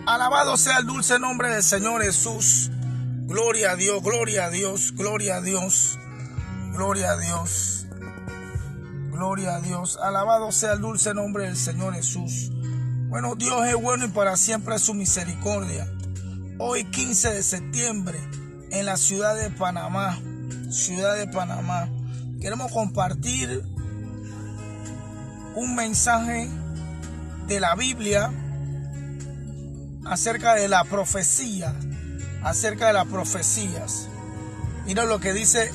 Alabado sea el dulce nombre del Señor Jesús. Gloria a Dios, gloria a Dios, gloria a Dios, gloria a Dios, gloria a Dios. Alabado sea el dulce nombre del Señor Jesús. Bueno, Dios es bueno y para siempre es su misericordia. Hoy 15 de septiembre en la ciudad de Panamá, queremos compartir un mensaje de la Biblia acerca de la profecía, acerca de las profecías. Mira lo que dice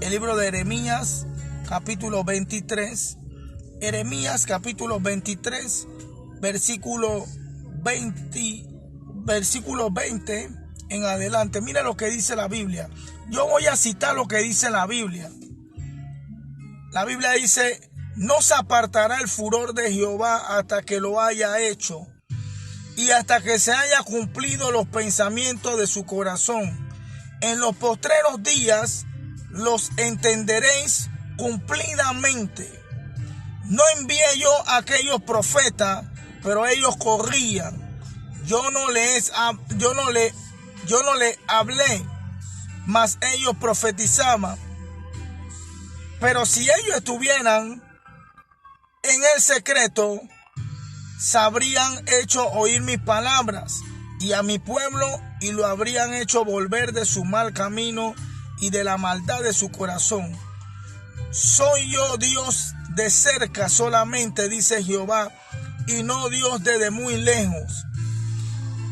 el libro de Jeremías, capítulo 23. Jeremías, capítulo 23, versículo 20 en adelante. Mira lo que dice la Biblia. Yo voy a citar lo que dice la Biblia. La Biblia dice: no se apartará el furor de Jehová hasta que lo haya hecho, y hasta que se haya cumplido los pensamientos de su corazón. En los postreros días los entenderéis cumplidamente. No envié yo a aquellos profetas, pero ellos corrían. Yo no le hablé, mas ellos profetizaban. Pero si ellos estuvieran en el secreto, se habrían hecho oír mis palabras y a mi pueblo, y lo habrían hecho volver de su mal camino y de la maldad de su corazón. Soy yo Dios de cerca solamente, dice Jehová, y no Dios desde muy lejos.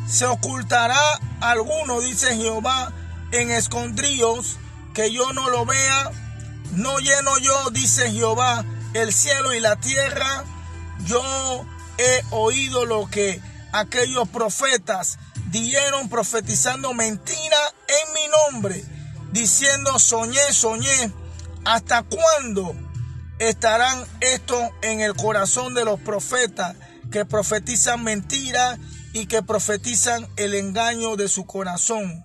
Se ocultará alguno, dice Jehová, en escondrijos, que yo no lo vea. No lleno yo, dice Jehová, el cielo y la tierra. Yo he oído lo que aquellos profetas dijeron, profetizando mentira en mi nombre, diciendo: soñé. ¿Hasta cuándo estarán estos en el corazón de los profetas que profetizan mentira y que profetizan el engaño de su corazón?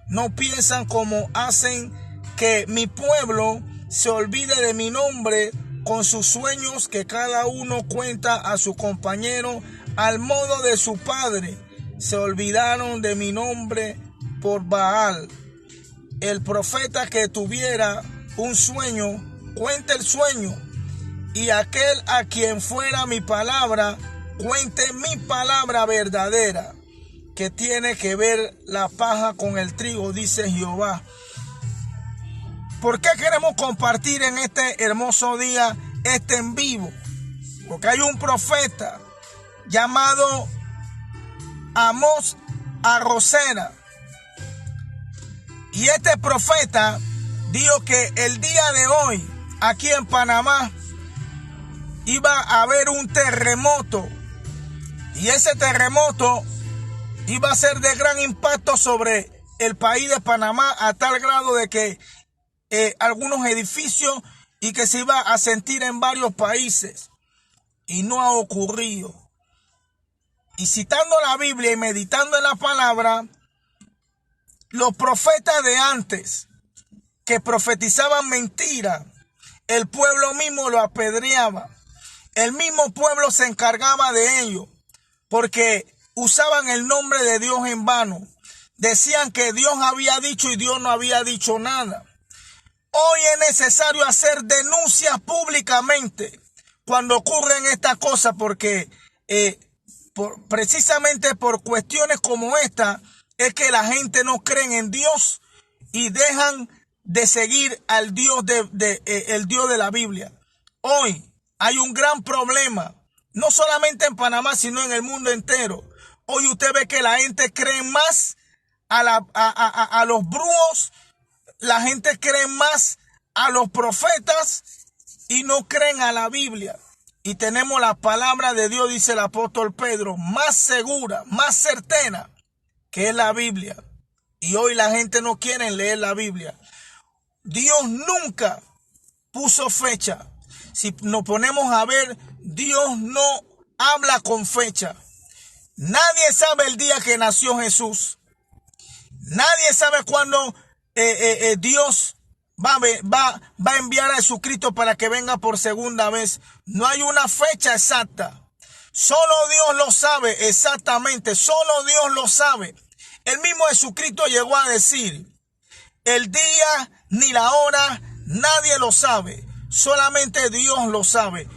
No piensan como hacen, que mi pueblo se olvide de mi nombre con sus sueños, que cada uno cuenta a su compañero al modo de su padre. Se olvidaron de mi nombre por Baal. El profeta que tuviera un sueño, cuente el sueño, y aquel a quien fuera mi palabra, cuente mi palabra verdadera. Que tiene que ver la paja con el trigo, dice Jehová. ¿Por qué queremos compartir en este hermoso día este en vivo? Porque hay un profeta llamado Amós Arrocera. Y este profeta dijo que el día de hoy, aquí en Panamá, iba a haber un terremoto. Y ese terremoto iba a ser de gran impacto sobre el país de Panamá, a tal grado de que algunos edificios, y que se iba a sentir en varios países. Y no ha ocurrido. Y citando la Biblia y meditando en la palabra, los profetas de antes que profetizaban mentira, el pueblo mismo lo apedreaba. El mismo pueblo se encargaba de ello, porque usaban el nombre de Dios en vano. Decían que Dios había dicho y Dios no había dicho nada. Hoy es necesario hacer denuncias públicamente cuando ocurren estas cosas, porque precisamente por cuestiones como esta es que la gente no cree en Dios y dejan de seguir al Dios el Dios de la Biblia. Hoy hay un gran problema, no solamente en Panamá, sino en el mundo entero. Hoy usted ve que la gente cree más a los brujos. La gente cree más a los profetas y no creen a la Biblia. Y tenemos la palabra de Dios, dice el apóstol Pedro, más segura, más certera, que es la Biblia. Y hoy la gente no quiere leer la Biblia. Dios nunca puso fecha. Si nos ponemos a ver, Dios no habla con fecha. Nadie sabe el día que nació Jesús. Nadie sabe cuándo Dios va a enviar a Jesucristo para que venga por segunda vez. No hay una fecha exacta. Solo Dios lo sabe, exactamente, solo Dios lo sabe. El mismo Jesucristo llegó a decir, el día ni la hora nadie lo sabe, solamente Dios lo sabe.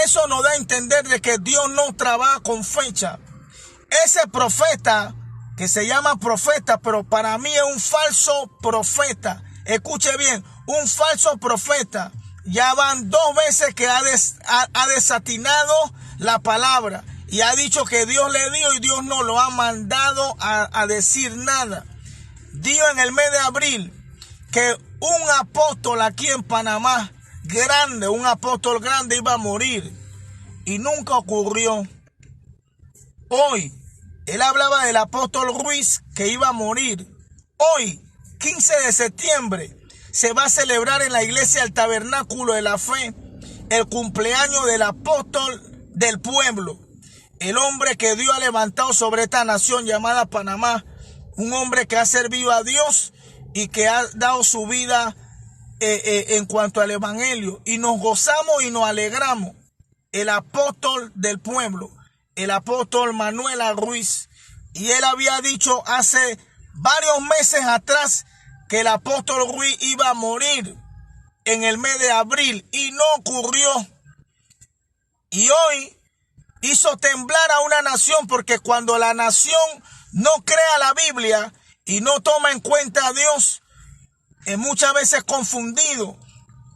Eso nos da a entender de que Dios no trabaja con fecha. Ese profeta, que se llama profeta, pero para mí es un falso profeta. Escuche bien, un falso profeta. Ya van 2 veces que ha desatinado la palabra y ha dicho que Dios le dio y Dios no lo ha mandado a decir nada. Dijo en el mes de abril que un apóstol aquí en Panamá, grande, un apóstol grande iba a morir y nunca ocurrió. Hoy, él hablaba del apóstol Ruiz que iba a morir. Hoy, 15 de septiembre, se va a celebrar en la iglesia del Tabernáculo de la Fe el cumpleaños del apóstol del pueblo, el hombre que Dios ha levantado sobre esta nación llamada Panamá, un hombre que ha servido a Dios y que ha dado su vida en cuanto al evangelio, y nos gozamos y nos alegramos. El apóstol del pueblo, el apóstol Manuel Ruiz, y él había dicho hace varios meses atrás que el apóstol Ruiz iba a morir en el mes de abril y no ocurrió. Y hoy hizo temblar a una nación, porque cuando la nación no crea la Biblia y no toma en cuenta a Dios, es muchas veces confundido.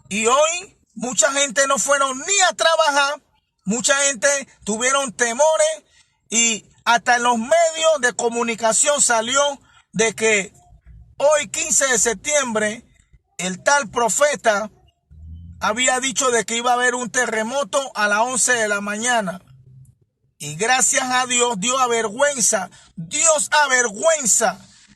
Y hoy mucha gente no fueron ni a trabajar, mucha gente tuvieron temores, y hasta en los medios de comunicación salió de que hoy 15 de septiembre el tal profeta había dicho de que iba a haber un terremoto a las 11 de la mañana. Y gracias a Dios, Dios avergüenza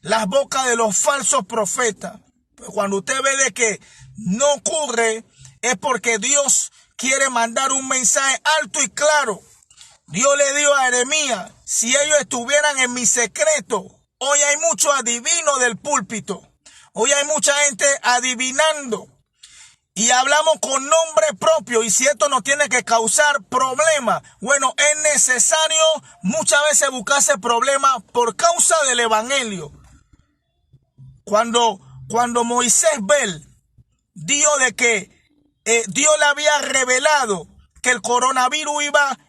las bocas de los falsos profetas. Cuando usted ve de que no ocurre, es porque Dios quiere mandar un mensaje alto y claro. Dios le dijo a Jeremías, si ellos estuvieran en mi secreto. Hoy hay muchos adivinos del púlpito. Hoy hay mucha gente adivinando. Y hablamos con nombre propio, y si esto nos tiene que causar problemas, bueno, es necesario muchas veces buscarse problemas por causa del evangelio. Cuando Moisés dijo de que Dios le había revelado que el coronavirus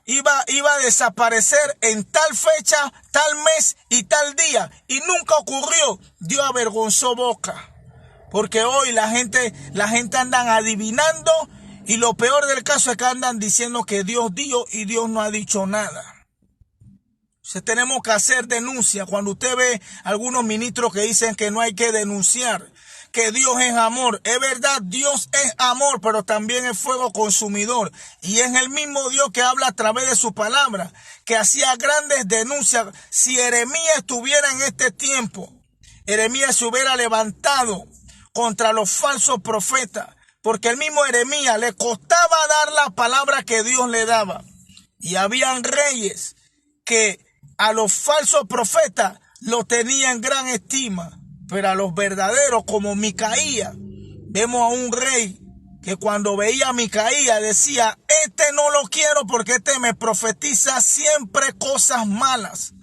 iba a desaparecer en tal fecha, tal mes y tal día, y nunca ocurrió, Dios avergonzó boca. Porque hoy la gente andan adivinando, y lo peor del caso es que andan diciendo que Dios dijo y Dios no ha dicho nada. Entonces tenemos que hacer denuncia. Cuando usted ve algunos ministros que dicen que no hay que denunciar, que Dios es amor. Es verdad, Dios es amor, pero también es fuego consumidor. Y es el mismo Dios que habla a través de su palabra, que hacía grandes denuncias. Si Jeremías estuviera en este tiempo, Jeremías se hubiera levantado contra los falsos profetas, porque el mismo Jeremías le costaba dar la palabra que Dios le daba. Y habían reyes que a los falsos profetas lo tenían en gran estima, pero a los verdaderos, como Micaías, vemos a un rey que cuando veía a Micaías decía, este no lo quiero porque este me profetiza siempre cosas malas.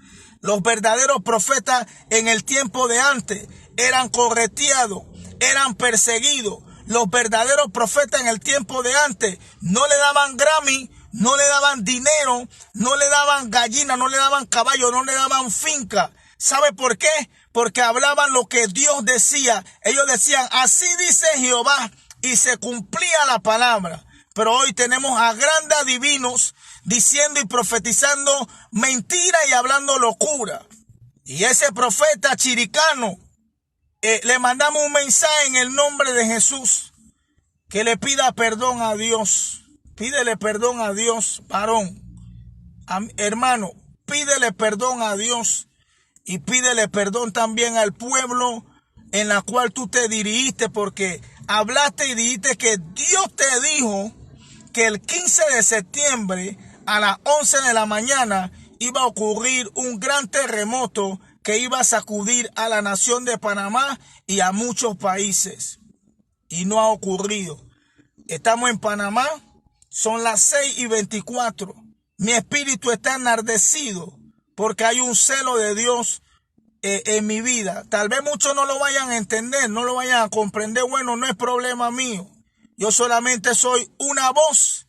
Los verdaderos profetas en el tiempo de antes eran correteados, eran perseguidos. Los verdaderos profetas en el tiempo de antes no le daban Grammy, no le daban dinero, no le daban gallina, no le daban caballo, no le daban finca. ¿Sabe por qué? Porque hablaban lo que Dios decía. Ellos decían, así dice Jehová, y se cumplía la palabra. Pero hoy tenemos a grandes adivinos diciendo y profetizando mentira y hablando locura. Y ese profeta chiricano, le mandamos un mensaje en el nombre de Jesús, que le pida perdón a Dios. Pídele perdón a Dios, varón. Hermano, pídele perdón a Dios y pídele perdón también al pueblo en la cual tú te dirigiste, porque hablaste y dijiste que Dios te dijo que el 15 de septiembre a las 11 de la mañana iba a ocurrir un gran terremoto que iba a sacudir a la nación de Panamá y a muchos países. Y no ha ocurrido. Estamos en Panamá, son las 6:24. mi espíritu está enardecido porque hay un celo de Dios en mi vida. Tal vez muchos no lo vayan a entender, no lo vayan a comprender. Bueno, no es problema mío. Yo solamente soy una voz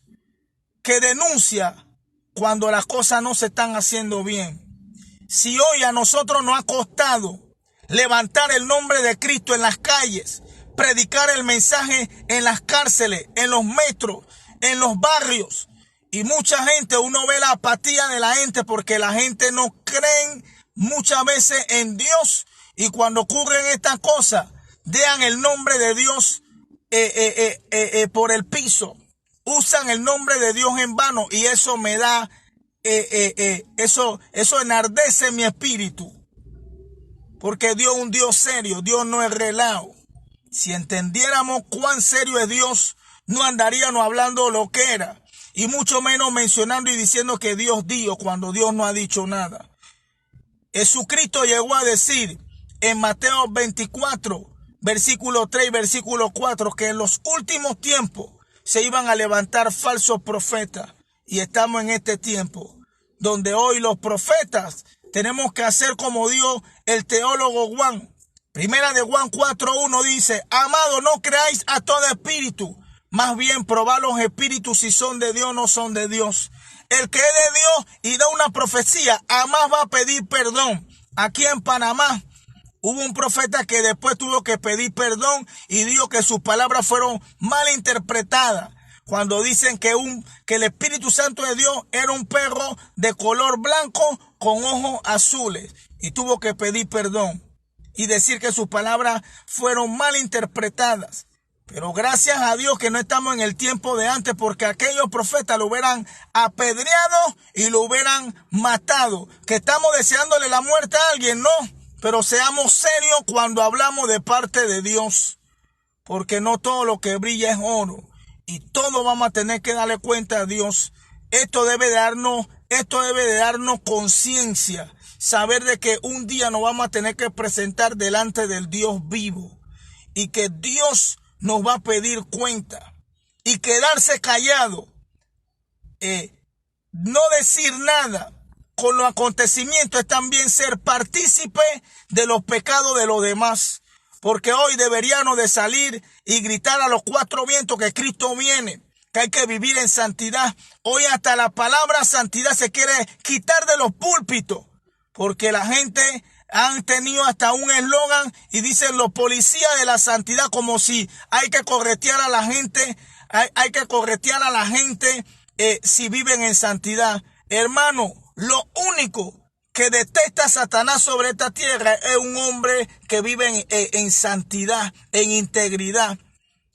que denuncia cuando las cosas no se están haciendo bien. Si hoy a nosotros nos ha costado levantar el nombre de Cristo en las calles, predicar el mensaje en las cárceles, en los metros, en los barrios, y mucha gente, uno ve la apatía de la gente porque la gente no cree muchas veces en Dios, y cuando ocurren estas cosas, dejan el nombre de Dios por el piso, usan el nombre de Dios en vano, y eso me da, eso enardece mi espíritu, porque Dios es un Dios serio, Dios no es relajo. Si entendiéramos cuán serio es Dios, no andaríamos hablando lo que era, y mucho menos mencionando y diciendo que Dios dijo cuando Dios no ha dicho nada. Jesucristo llegó a decir en Mateo 24, versículo 3 y versículo 4, que en los últimos tiempos se iban a levantar falsos profetas. Y estamos en este tiempo donde hoy los profetas tenemos que hacer como dijo el teólogo Juan. Primera de Juan 4:1 dice: amado, no creáis a todo espíritu, más bien probad los espíritus si son de Dios o no son de Dios. El que es de Dios y da una profecía, jamás va a pedir perdón. Aquí en Panamá hubo un profeta que después tuvo que pedir perdón y dijo que sus palabras fueron mal interpretadas. Cuando dicen que el Espíritu Santo de Dios era un perro de color blanco con ojos azules, y tuvo que pedir perdón y decir que sus palabras fueron mal interpretadas. Pero gracias a Dios que no estamos en el tiempo de antes, porque aquellos profetas lo hubieran apedreado y lo hubieran matado. Que estamos deseándole la muerte a alguien, no, pero seamos serios cuando hablamos de parte de Dios, porque no todo lo que brilla es oro, y todo vamos a tener que darle cuenta a Dios. Esto debe de darnos conciencia, saber de que un día nos vamos a tener que presentar delante del Dios vivo, y que Dios nos va a pedir cuenta, y quedarse callado, no decir nada con los acontecimientos, es también ser partícipe de los pecados de los demás, porque hoy deberíamos de salir y gritar a los cuatro vientos que Cristo viene, que hay que vivir en santidad. Hoy hasta la palabra santidad se quiere quitar de los púlpitos, porque la gente han tenido hasta un eslogan y dicen los policías de la santidad, como si hay que corretear a la gente, hay que corretear a la gente si viven en santidad. Hermano, lo único que detesta a Satanás sobre esta tierra es un hombre que vive en santidad, en integridad.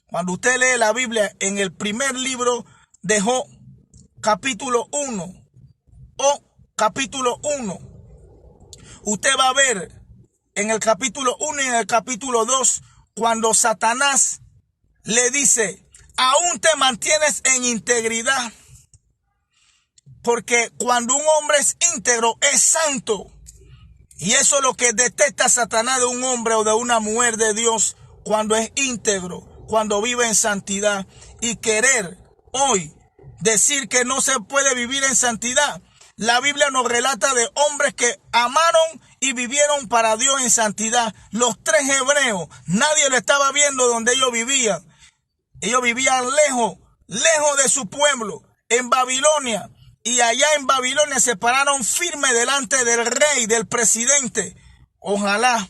Cuando usted lee la Biblia en el primer libro de Job, capítulo 1, usted va a ver en el capítulo 1 y en el capítulo 2, cuando Satanás le dice: aún te mantienes en integridad. Porque cuando un hombre es íntegro, es santo. Y eso es lo que detesta Satanás de un hombre o de una mujer de Dios, cuando es íntegro, cuando vive en santidad. Y querer hoy decir que no se puede vivir en santidad. La Biblia nos relata de hombres que amaron y vivieron para Dios en santidad. Los tres hebreos, nadie lo estaba viendo donde ellos vivían. Ellos vivían lejos de su pueblo, en Babilonia. Y allá en Babilonia se pararon firme delante del rey, del presidente. Ojalá,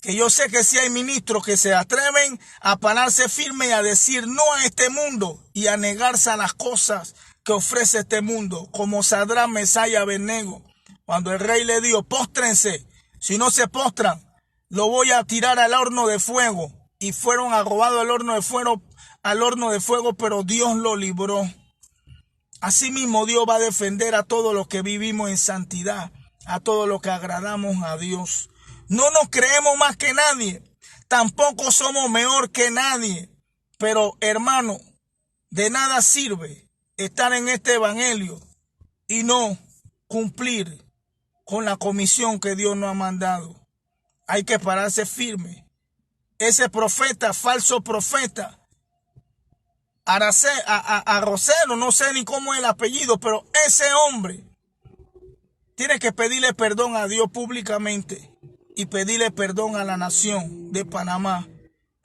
que yo sé que sí hay ministros que se atreven a pararse firme y a decir no a este mundo y a negarse a las cosas que ofrece este mundo, como Sadrach, Mesach y Abednego. Cuando el rey le dijo: póstrense, si no se postran, lo voy a tirar al horno de fuego. Y fueron arrojados al horno de fuego, pero Dios lo libró. Asimismo, Dios va a defender a todos los que vivimos en santidad, a todos los que agradamos a Dios. No nos creemos más que nadie, tampoco somos mejor que nadie. Pero, hermano, de nada sirve estar en este evangelio y no cumplir con la comisión que Dios nos ha mandado. Hay que pararse firme. Ese profeta, falso profeta, a Rosero, no sé ni cómo es el apellido, pero ese hombre tiene que pedirle perdón a Dios públicamente y pedirle perdón a la nación de Panamá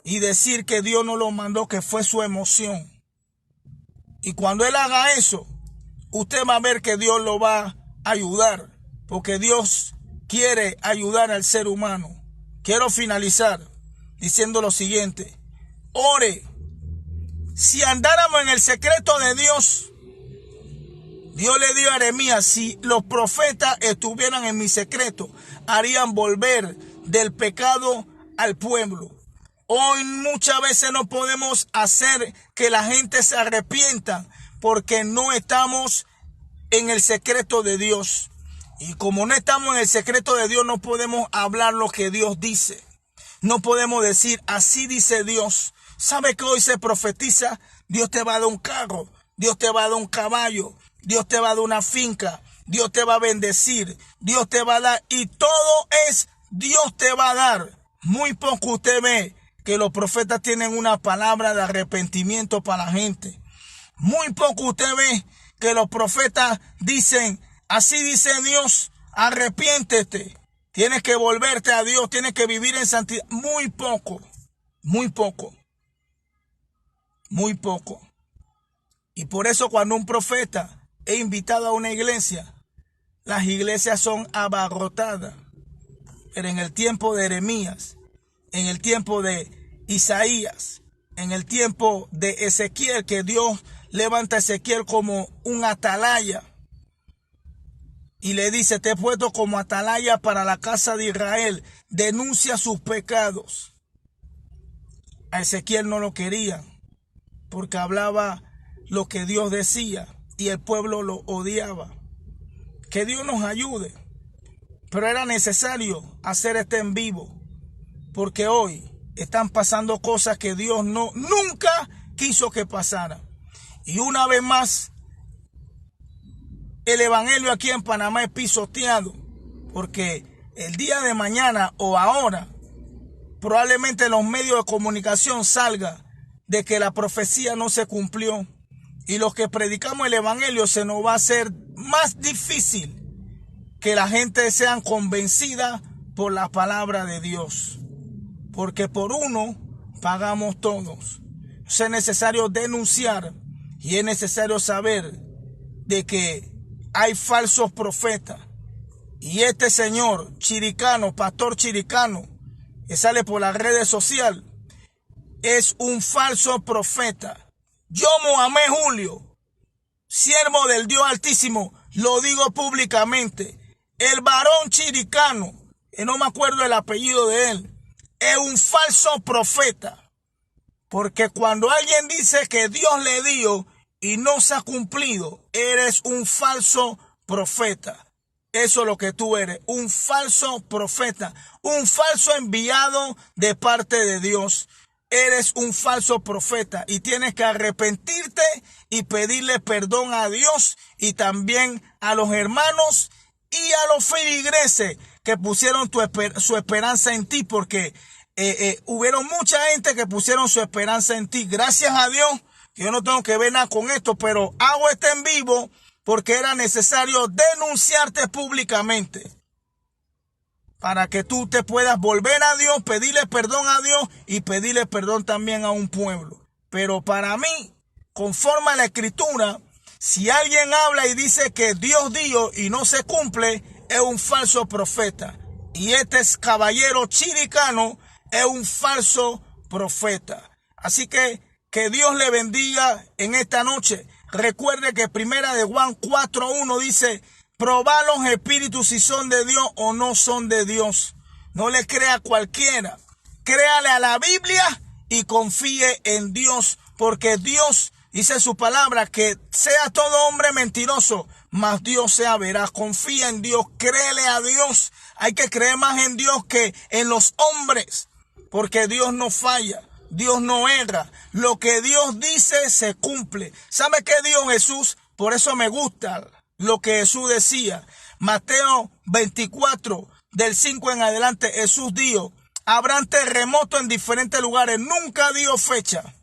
y decir que Dios no lo mandó, que fue su emoción. Y cuando él haga eso, usted va a ver que Dios lo va a ayudar, porque Dios quiere ayudar al ser humano. Quiero finalizar diciendo lo siguiente: ore. Si andáramos en el secreto de Dios, Dios le dio a Jeremías, si los profetas estuvieran en mi secreto, harían volver del pecado al pueblo. Hoy muchas veces no podemos hacer que la gente se arrepienta porque no estamos en el secreto de Dios. Y como no estamos en el secreto de Dios, no podemos hablar lo que Dios dice. No podemos decir, así dice Dios. ¿Sabe que hoy se profetiza? Dios te va a dar un carro, Dios te va a dar un caballo, Dios te va a dar una finca, Dios te va a bendecir, Dios te va a dar, y todo es Dios te va a dar. Muy poco usted ve que los profetas tienen una palabra de arrepentimiento para la gente. Muy poco usted ve que los profetas dicen, así dice Dios, arrepiéntete, tienes que volverte a Dios, tienes que vivir en santidad. Muy poco, muy poco, muy poco. Y por eso cuando un profeta es invitado a una iglesia, las iglesias son abarrotadas. Pero en el tiempo de Jeremías, en el tiempo de Isaías, en el tiempo de Ezequiel, que Dios levanta a Ezequiel como un atalaya y le dice, te he puesto como atalaya para la casa de Israel, denuncia sus pecados. A Ezequiel no lo querían porque hablaba lo que Dios decía y el pueblo lo odiaba. Que Dios nos ayude, pero era necesario hacer este en vivo porque hoy están pasando cosas que Dios nunca quiso que pasaran. Y una vez más, el evangelio aquí en Panamá es pisoteado, porque el día de mañana o ahora, probablemente en los medios de comunicación salga de que la profecía no se cumplió. Y los que predicamos el evangelio se nos va a hacer más difícil que la gente sea convencida por la palabra de Dios. Porque por uno pagamos todos. Es necesario denunciar y es necesario saber de que hay falsos profetas. Y este señor Chiricano, pastor Chiricano, que sale por las redes sociales, es un falso profeta. Yo, Mohamed Julio, siervo del Dios Altísimo, lo digo públicamente. El varón Chiricano, que no me acuerdo el apellido de él, es un falso profeta. Porque cuando alguien dice que Dios le dio y no se ha cumplido, eres un falso profeta. Eso es lo que tú eres, un falso profeta, un falso enviado de parte de Dios. Eres un falso profeta y tienes que arrepentirte y pedirle perdón a Dios y también a los hermanos y a los feligreses que pusieron su esperanza en ti, porque hubieron mucha gente que pusieron su esperanza en ti. Gracias a Dios, yo no tengo que ver nada con esto, pero hago este en vivo porque era necesario denunciarte públicamente para que tú te puedas volver a Dios, pedirle perdón a Dios y pedirle perdón también a un pueblo. Pero para mí, conforme a la Escritura, si alguien habla y dice que Dios dijo y no se cumple, es un falso profeta. Y este caballero Chiricano es un falso profeta. Así que Dios le bendiga en esta noche. Recuerde que primera de Juan 4:1 dice, probad los espíritus si son de Dios o no son de Dios. No le crea a cualquiera. Créale a la Biblia y confíe en Dios, porque Dios dice su palabra que sea todo hombre mentiroso, mas Dios sea veraz. Confía en Dios, créele a Dios. Hay que creer más en Dios que en los hombres, porque Dios no falla, Dios no erra. Lo que Dios dice se cumple. ¿Sabe qué dijo Jesús? Por eso me gusta lo que Jesús decía. Mateo 24, del 5 en adelante, Jesús dijo, habrán terremotos en diferentes lugares. Nunca dio fecha.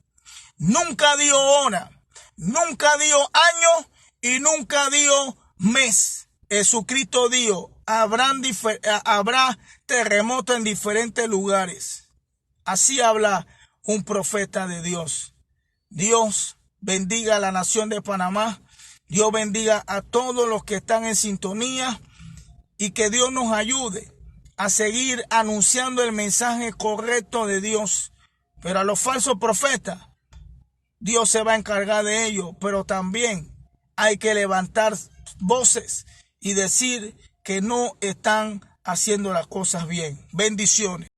nunca dio hora, nunca dio año y nunca dio mes. Jesucristo dijo, habrá terremoto en diferentes lugares. Así habla un profeta de Dios. Dios bendiga a la nación de Panamá. Dios bendiga a todos los que están en sintonía y que Dios nos ayude a seguir anunciando el mensaje correcto de Dios. Pero a los falsos profetas, Dios se va a encargar de ellos, pero también hay que levantar voces y decir que no están haciendo las cosas bien. Bendiciones.